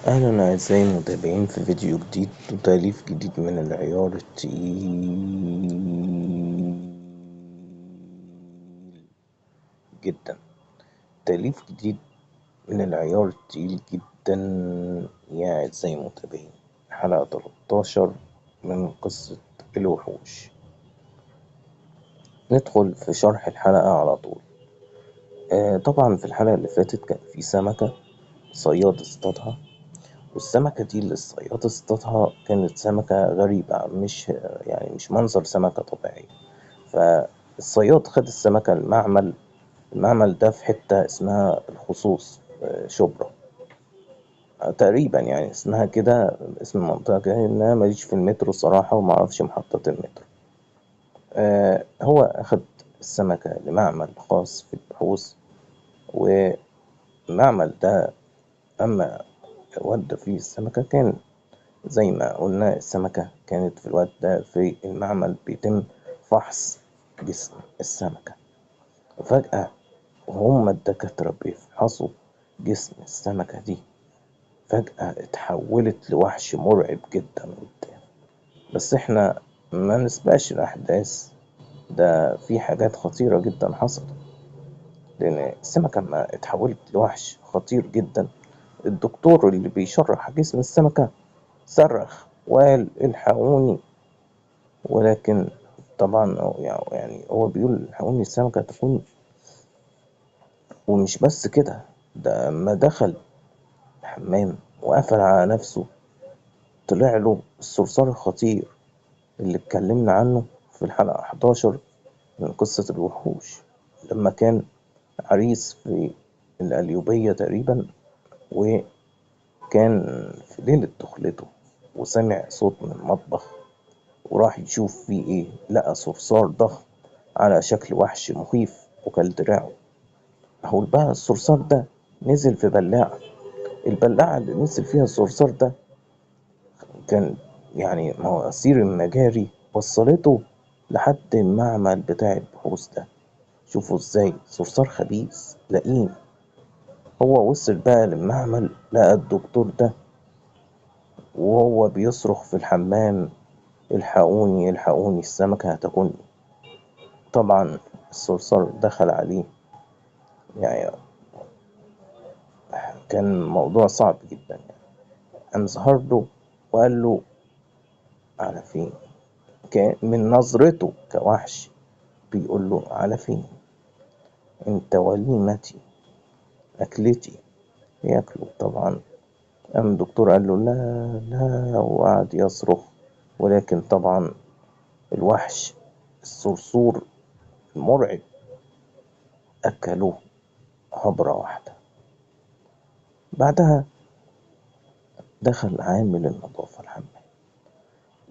أهلا أعزائي المتابعين في فيديو جديد وتأليف جديد من العيار التقيل جدا. تأليف جديد من العيار التقيل جدا يا أعزائي المتابعين. حلقة 13 من قصة الوحوش. ندخل في شرح الحلقة على طول. طبعا في الحلقة اللي فاتت كان في سمكة صياد اصطادها، والسمكة دي اللي الصياد اصطادها كانت سمكة غريبة، مش منظر سمكة طبيعية. فالصياد خد السمكة المعمل ده في حتة اسمها الخصوص، شبرا تقريبا، يعني اسمها كده، اسم المنطقة كده. إن أنا ماليش في المترو صراحة ومعرفش محطة المترو. هو أخد السمكة لمعمل خاص في البحوث، والمعمل ده أما ودى فيه السمكة كان زي ما قلنا السمكة كانت في الوقت ده في المعمل بيتم فحص جسم السمكة. وفجأة وهم الدكاترة بيفحصوا جسم السمكة دي، فجأة اتحولت لوحش مرعب جدا قدام. بس احنا ما نسبقش الأحداث، ده في حاجات خطيرة جدا حصلت. لأن السمكة ما اتحولت لوحش خطير جدا، الدكتور اللي بيشرح جسم السمكة صرخ وقال الحقوني. ولكن طبعا يعني هو بيقول الحقوني السمكة تكون. ومش بس كده، ده ما دخل الحمام وقفل على نفسه طلع له الصرصار الخطير اللي اتكلمنا عنه في الحلقة 11 من قصة الوحوش، لما كان عريس في القليوبية تقريبا، وكان في ليلة دخلته وسمع صوت من المطبخ وراح يشوف فيه ايه، لقى صرصار ضخم على شكل وحش مخيف وكل دراعه. اهو بقى الصرصار ده نزل في بلاعة، البلاعة اللي نزل فيها الصرصار ده كان يعني مواسير المجاري وصلته لحد المعمل بتاع البحوث ده. شوفوا ازاي صرصار خبيث لئيم. هو وصل بقى للمعمل لقى الدكتور ده وهو بيصرخ في الحمام الحقوني الحقوني السمكة هتاكلني. طبعا الصرصار دخل عليه، يعني كان موضوع صعب جدا. يعني قام ظهر له وقال له على فين، كان من نظرته كوحش بيقول له على فين، انت وليمتي اكلتي ياكله. طبعا قام الدكتور قال له لا لا، وقعد يصرخ. ولكن طبعا الوحش الصرصور المرعب اكلوه هبرة واحدة. بعدها دخل عامل النظافة الحمام،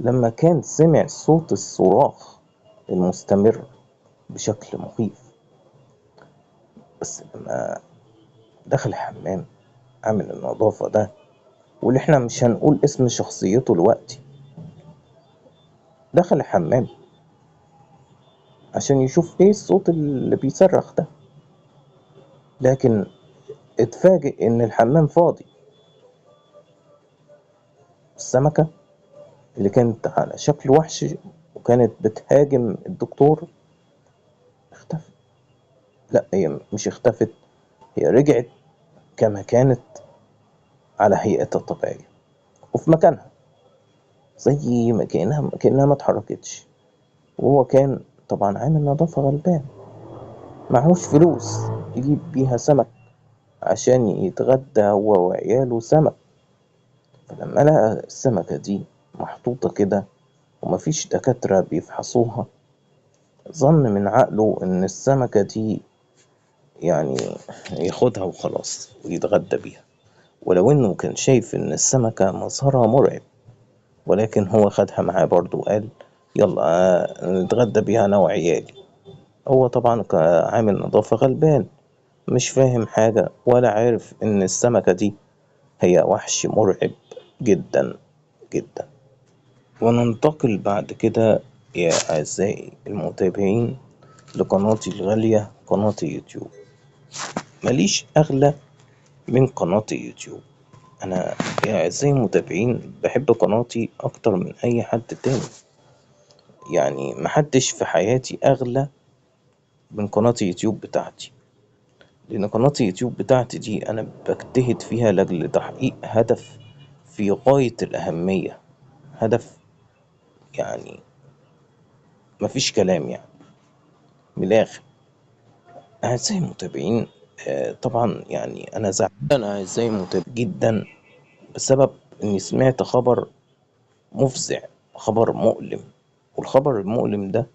لما كان سمع صوت الصراخ المستمر بشكل مخيف. بس لما دخل الحمام عامل النظافة ده، واللي احنا مش هنقول اسم شخصيته دلوقتي، دخل الحمام عشان يشوف ايه الصوت اللي بيصرخ ده، لكن اتفاجئ ان الحمام فاضي. السمكة اللي كانت على شكل وحش وكانت بتهاجم الدكتور اختفت. لا، هي مش اختفت، هي رجعت كما كانت على هيئتها الطبيعية وفي مكانها، زي ما كأنها ما اتحركتش. وهو كان طبعا عامل نظافة غلبان، معهوش فلوس يجيب بيها سمك عشان يتغدى هو وعياله سمك. فلما لقى السمكة دي محطوطة كده ومفيش دكاترة بيفحصوها، ظن من عقله إن السمكة دي يعني ياخدها وخلاص ويتغدى بيها. ولو إنه كان شايف إن السمكة مظهرها مرعب، ولكن هو خدها معاه برضه وقال يلا نتغدى بيها أنا وعيالي. هو طبعا كعامل نظافة غلبان مش فاهم حاجة ولا عارف إن السمكة دي هي وحش مرعب جدا جدا. وننتقل بعد كده يا أعزائي المتابعين لقناتي الغالية، قناة يوتيوب. ماليش أغلى من قناة يوتيوب، أنا يا أعزائي المتابعين بحب قناتي أكتر من أي حد تاني، يعني محدش في حياتي أغلى من قناة يوتيوب بتاعتي، لأن قناة يوتيوب بتاعتي دي أنا بجتهد فيها لأجل تحقيق هدف في غاية الأهمية، هدف يعني مفيش كلام يعني من الآخر. أعزائي المتابعين، طبعا يعني أنا زعلان أعزائي المتابعين جدا بسبب إني سمعت خبر مفزع، خبر مؤلم. والخبر المؤلم ده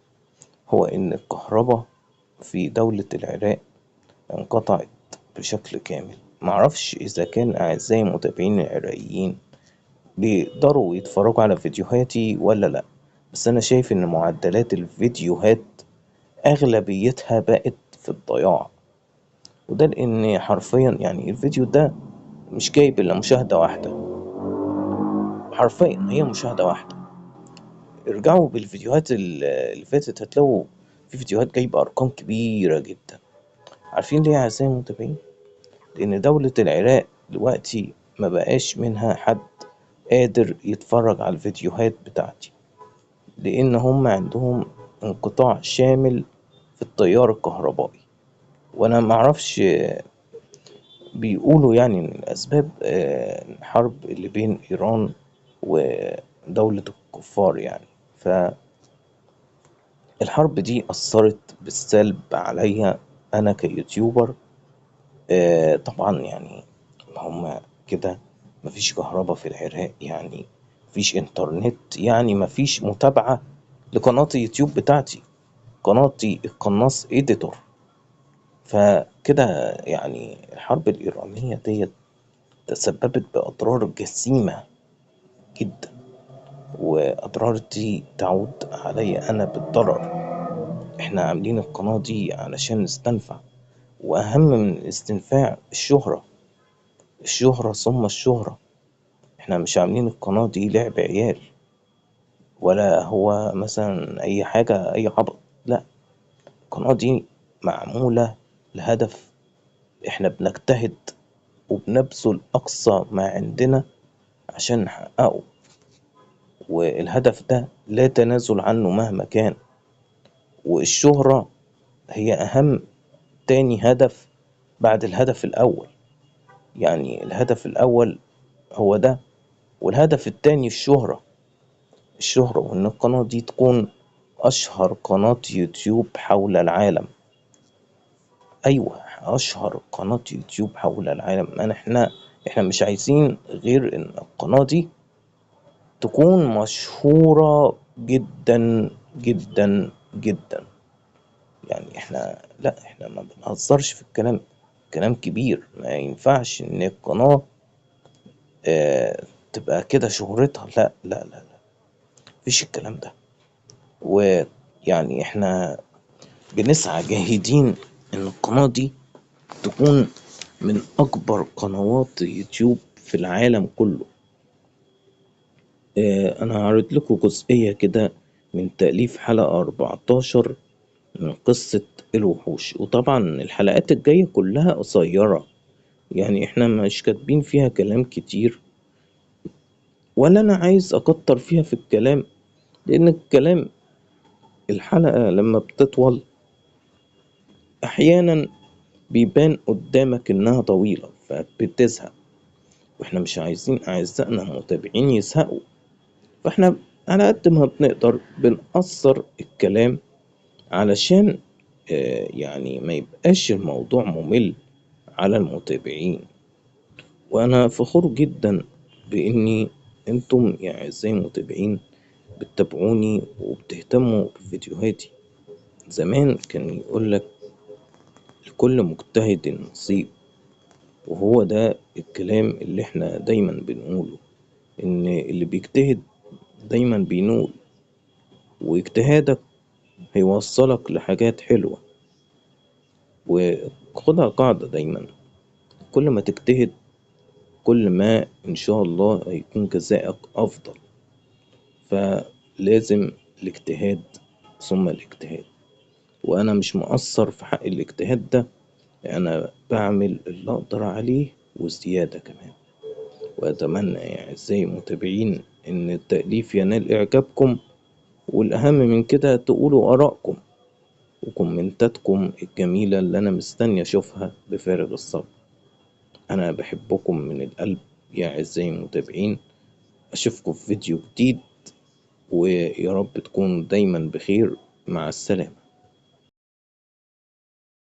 هو إن الكهرباء في دولة العراق انقطعت بشكل كامل. معرفش إذا كان أعزائي المتابعين العراقيين بيقدروا يتفرجوا على فيديوهاتي ولا لأ، بس أنا شايف إن معدلات الفيديوهات أغلبيتها بقت في الضياع، وده لأن حرفيا يعني الفيديو ده مش جايب إلا مشاهدة واحدة، حرفيا هي مشاهدة واحدة. ارجعوا بالفيديوهات اللي فاتت هتلاقوا في فيديوهات جايبة أرقام كبيرة جدا. عارفين ليه يا أعزائي المتابعين؟ لأن دولة العراق دلوقتي ما بقاش منها حد قادر يتفرج على الفيديوهات بتاعتي، لأن هم عندهم انقطاع شامل في التيار الكهربائي. وأنا معرفش، بيقولوا يعني إن الأسباب الحرب اللي بين إيران ودولة الكفار يعني. فالحرب دي أثرت بالسلب عليا أنا كيوتيوبر. طبعا يعني هما كده مفيش كهرباء في العراق، يعني مفيش انترنت، يعني مفيش متابعة لقناة اليوتيوب بتاعتي، قناتي القناص إيديتور. فكده يعني الحرب الإيرانية ديت تسببت بأضرار جسيمة جدا، وأضرار دي تعود علي أنا بالضرر. إحنا عاملين القناة دي علشان نستنفع، وأهم من الاستنفاع الشهرة، الشهرة ثم الشهرة. إحنا مش عاملين القناة دي لعب عيال، ولا هو مثلا أي حاجة أي عبط، لأ. القناة دي معمولة لهدف، إحنا بنجتهد وبنبذل أقصى ما عندنا عشان نحققه، والهدف ده لا تنازل عنه مهما كان. والشهرة هي أهم تاني هدف بعد الهدف الأول، يعني الهدف الأول هو ده، والهدف التاني الشهرة. الشهرة وإن القناة دي تكون أشهر قناة يوتيوب حول العالم. أيوة، أشهر قناة يوتيوب حول العالم. إحنا مش عايزين غير إن القناة دي تكون مشهورة جدا جدا جدا. يعني احنا ما بنهزرش في الكلام، كلام كبير. ما ينفعش ان القناة اه تبقى كده شهرتها، لا لا لا لا، مفيش الكلام ده. ويعني احنا بنسعى جاهدين ان القناة دي تكون من اكبر قنوات يوتيوب في العالم كله. انا هعرض لكم جزئية كده من تأليف حلقة 14 من قصة الوحوش. وطبعا الحلقات الجاية كلها قصيرة، يعني احنا مش كاتبين فيها كلام كتير، ولا انا عايز اكتر فيها في الكلام، لان الكلام الحلقة لما بتطول احيانا بيبان قدامك انها طويلة فبتزهق، واحنا مش عايزين اعزائنا المتابعين يزهقوا. فاحنا على قد ما بنقدر بنقصر الكلام علشان يعني ما يبقاش الموضوع ممل على المتابعين. وأنا فخور جدا بإني أنتم يا أعزائي المتابعين بتتابعوني وبتهتموا بفيديوهاتي. زمان كان يقولك لكل مجتهد نصيب، وهو ده الكلام اللي احنا دايما بنقوله، إن اللي بيجتهد دايما بينول، واجتهادك هيوصلك لحاجات حلوة. وخدها قاعدة دايما، كل ما تجتهد كل ما إن شاء الله هيكون جزائك أفضل. فلازم الاجتهاد ثم الاجتهاد، وأنا مش مقصر في حق الاجتهاد ده، أنا بعمل اللي أقدر عليه وزيادة كمان. وأتمنى يا أعزائي المتابعين إن التأليف ينال إعجابكم، والأهم من كده تقولوا آرائكم وكومنتاتكم الجميلة اللي أنا مستني أشوفها بفارغ الصبر. أنا بحبكم من القلب يا أعزائي المتابعين. أشوفكم في فيديو جديد، ويا رب تكونوا دايما بخير. مع السلامة.